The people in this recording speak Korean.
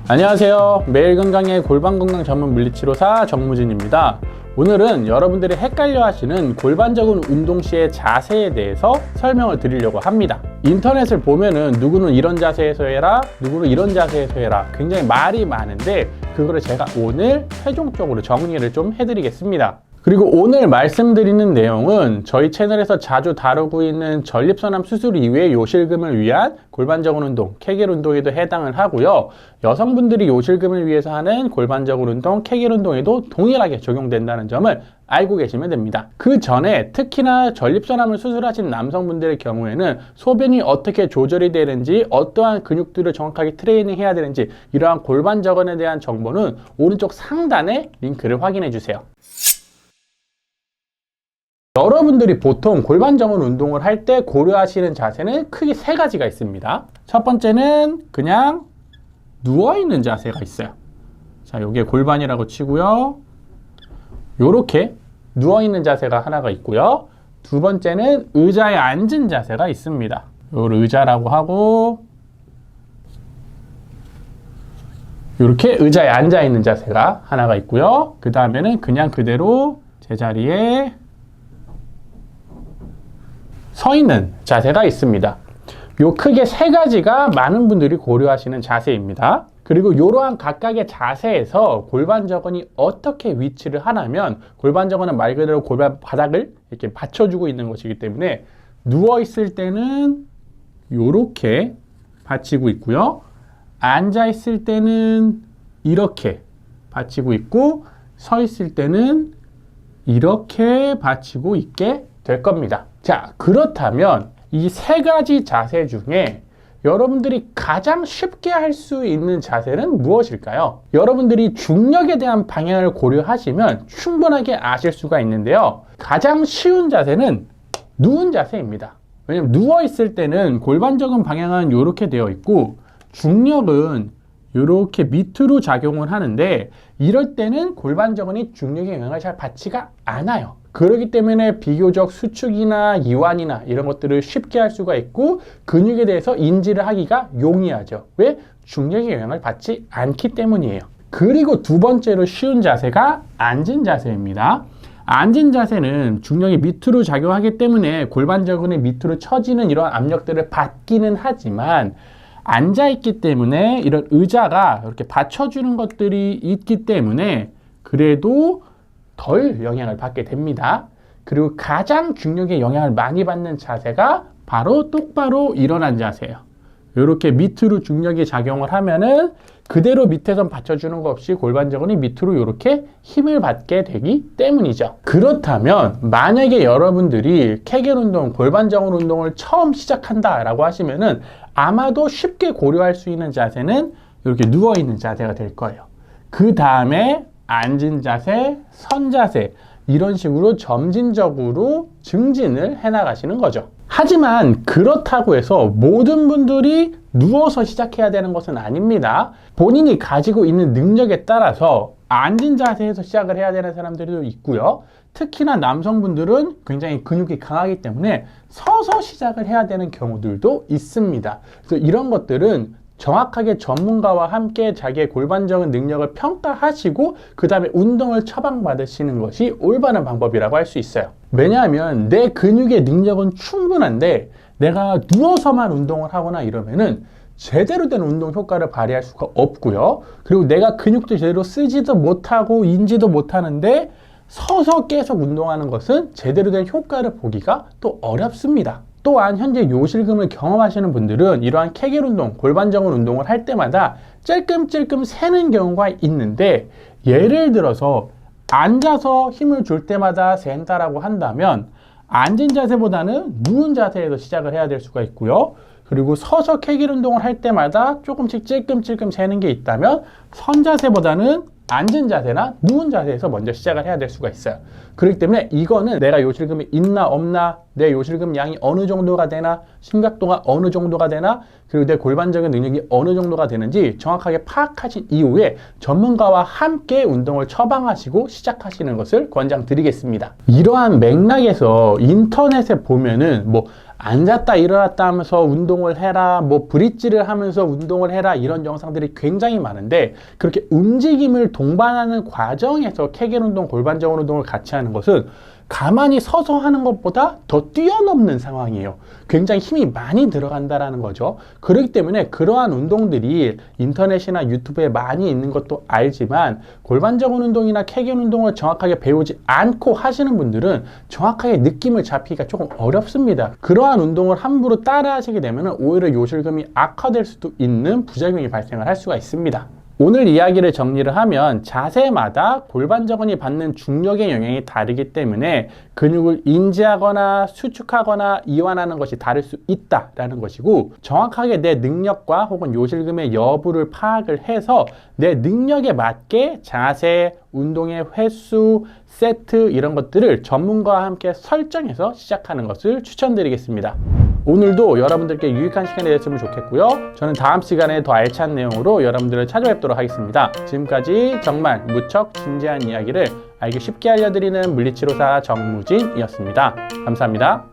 안녕하세요. 매일 건강의 골반 건강 전문 물리치료사 정무진입니다. 오늘은 여러분들이 헷갈려 하시는 골반적인 운동 시의 자세에 대해서 설명을 드리려고 합니다. 인터넷을 보면은 누구는 이런 자세에서 해라, 누구는 이런 자세에서 해라, 굉장히 말이 많은데 그거를 제가 오늘 최종적으로 정리를 좀 해드리겠습니다. 그리고 오늘 말씀드리는 내용은 저희 채널에서 자주 다루고 있는 전립선암 수술 이후의 요실금을 위한 골반적인 운동, 케겔 운동에도 해당을 하고요. 여성분들이 요실금을 위해서 하는 골반적인 운동, 케겔 운동에도 동일하게 적용된다는 점을 알고 계시면 됩니다. 그 전에 특히나 전립선암을 수술하신 남성분들의 경우에는 소변이 어떻게 조절이 되는지, 어떠한 근육들을 정확하게 트레이닝 해야 되는지, 이러한 골반적인에 대한 정보는 오른쪽 상단에 링크를 확인해 주세요. 여러분들이 보통 골반적인 운동을 할 때 고려하시는 자세는 크게 세 가지가 있습니다. 첫 번째는 그냥 누워있는 자세가 있어요. 자, 요게 골반이라고 치고요. 요렇게 누워있는 자세가 하나가 있고요. 두 번째는 의자에 앉은 자세가 있습니다. 요걸 의자라고 하고, 요렇게 의자에 앉아있는 자세가 하나가 있고요. 그 다음에는 그냥 그대로 제자리에 서 있는 자세가 있습니다. 요 크게 세 가지가 많은 분들이 고려하시는 자세입니다. 그리고 이러한 각각의 자세에서 골반저근이 어떻게 위치를 하냐면, 골반저근은 말 그대로 골반 바닥을 이렇게 받쳐주고 있는 것이기 때문에 누워 있을 때는 이렇게 받치고 있고요. 앉아 있을 때는 이렇게 받치고 있고, 서 있을 때는 이렇게 받치고 있게 될 겁니다. 자, 그렇다면 이 세 가지 자세 중에 여러분들이 가장 쉽게 할 수 있는 자세는 무엇일까요? 여러분들이 중력에 대한 방향을 고려하시면 충분하게 아실 수가 있는데요. 가장 쉬운 자세는 누운 자세입니다. 왜냐면 누워 있을 때는 골반적인 방향은 이렇게 되어 있고, 중력은 이렇게 밑으로 작용을 하는데, 이럴 때는 골반저근이 중력의 영향을 잘 받지가 않아요. 그렇기 때문에 비교적 수축이나 이완이나 이런 것들을 쉽게 할 수가 있고, 근육에 대해서 인지를 하기가 용이하죠. 왜? 중력의 영향을 받지 않기 때문이에요. 그리고 두 번째로 쉬운 자세가 앉은 자세입니다. 앉은 자세는 중력이 밑으로 작용하기 때문에 골반저근이 밑으로 처지는 이런 압력들을 받기는 하지만, 앉아있기 때문에 이런 의자가 이렇게 받쳐주는 것들이 있기 때문에 그래도 덜 영향을 받게 됩니다. 그리고 가장 중력의 영향을 많이 받는 자세가 바로 똑바로 일어난 자세예요. 이렇게 밑으로 중력이 작용을 하면은 그대로 밑에선 받쳐주는 거 없이 골반저근이 밑으로 이렇게 힘을 받게 되기 때문이죠. 그렇다면 만약에 여러분들이 케겔 운동, 골반적인 운동을 처음 시작한다라고 하시면은 아마도 쉽게 고려할 수 있는 자세는 이렇게 누워있는 자세가 될 거예요. 그 다음에 앉은 자세, 선 자세, 이런 식으로 점진적으로 증진을 해나가시는 거죠. 하지만 그렇다고 해서 모든 분들이 누워서 시작해야 되는 것은 아닙니다. 본인이 가지고 있는 능력에 따라서 앉은 자세에서 시작을 해야 되는 사람들도 있고요. 특히나 남성분들은 굉장히 근육이 강하기 때문에 서서 시작을 해야 되는 경우들도 있습니다. 그래서 이런 것들은 정확하게 전문가와 함께 자기의 골반적인 능력을 평가하시고 그 다음에 운동을 처방받으시는 것이 올바른 방법이라고 할 수 있어요. 왜냐하면 내 근육의 능력은 충분한데 내가 누워서만 운동을 하거나 이러면은 제대로 된 운동 효과를 발휘할 수가 없고요. 그리고 내가 근육도 제대로 쓰지도 못하고 인지도 못하는데 서서 계속 운동하는 것은 제대로 된 효과를 보기가 또 어렵습니다. 또한 현재 요실금을 경험하시는 분들은 이러한 케겔 운동, 골반적인 운동을 할 때마다 찔끔찔끔 새는 경우가 있는데, 예를 들어서 앉아서 힘을 줄 때마다 샌다라고 한다면 앉은 자세보다는 누운 자세에서 시작을 해야 될 수가 있고요. 그리고 서서 케겔 운동을 할 때마다 조금씩 찔끔찔끔 새는 게 있다면 선 자세보다는 앉은 자세나 누운 자세에서 먼저 시작을 해야 될 수가 있어요. 그렇기 때문에 이거는 내가 요실금이 있나 없나, 내 요실금 양이 어느 정도가 되나, 심각도가 어느 정도가 되나, 그리고 내 골반적인 능력이 어느 정도가 되는지 정확하게 파악하신 이후에 전문가와 함께 운동을 처방하시고 시작하시는 것을 권장드리겠습니다. 이러한 맥락에서 인터넷에 보면은 앉았다 일어났다 하면서 운동을 해라, 뭐 브릿지를 하면서 운동을 해라, 이런 영상들이 굉장히 많은데, 그렇게 움직임을 동반하는 과정에서 케겔 운동, 골반정원 운동을 같이 하는 것은 가만히 서서 하는 것보다 더 뛰어넘는 상황이에요. 굉장히 힘이 많이 들어간다라는 거죠. 그렇기 때문에 그러한 운동들이 인터넷이나 유튜브에 많이 있는 것도 알지만, 골반정원 운동이나 케겔 운동을 정확하게 배우지 않고 하시는 분들은 정확하게 느낌을 잡히기가 조금 어렵습니다. 그러한 운동을 함부로 따라 하시게 되면 오히려 요실금이 악화될 수도 있는 부작용이 발생을 할 수가 있습니다. 오늘 이야기를 정리를 하면, 자세마다 골반정원이 받는 중력의 영향이 다르기 때문에 근육을 인지하거나 수축하거나 이완하는 것이 다를 수 있다라는 것이고, 정확하게 내 능력과 혹은 요실금의 여부를 파악을 해서 내 능력에 맞게 자세, 운동의 횟수, 세트, 이런 것들을 전문가와 함께 설정해서 시작하는 것을 추천드리겠습니다. 오늘도 여러분들께 유익한 시간이 됐으면 좋겠고요. 저는 다음 시간에 더 알찬 내용으로 여러분들을 찾아뵙도록 하겠습니다. 지금까지 정말 무척 진지한 이야기를 알기 쉽게 알려드리는 물리치료사 정무진이었습니다. 감사합니다.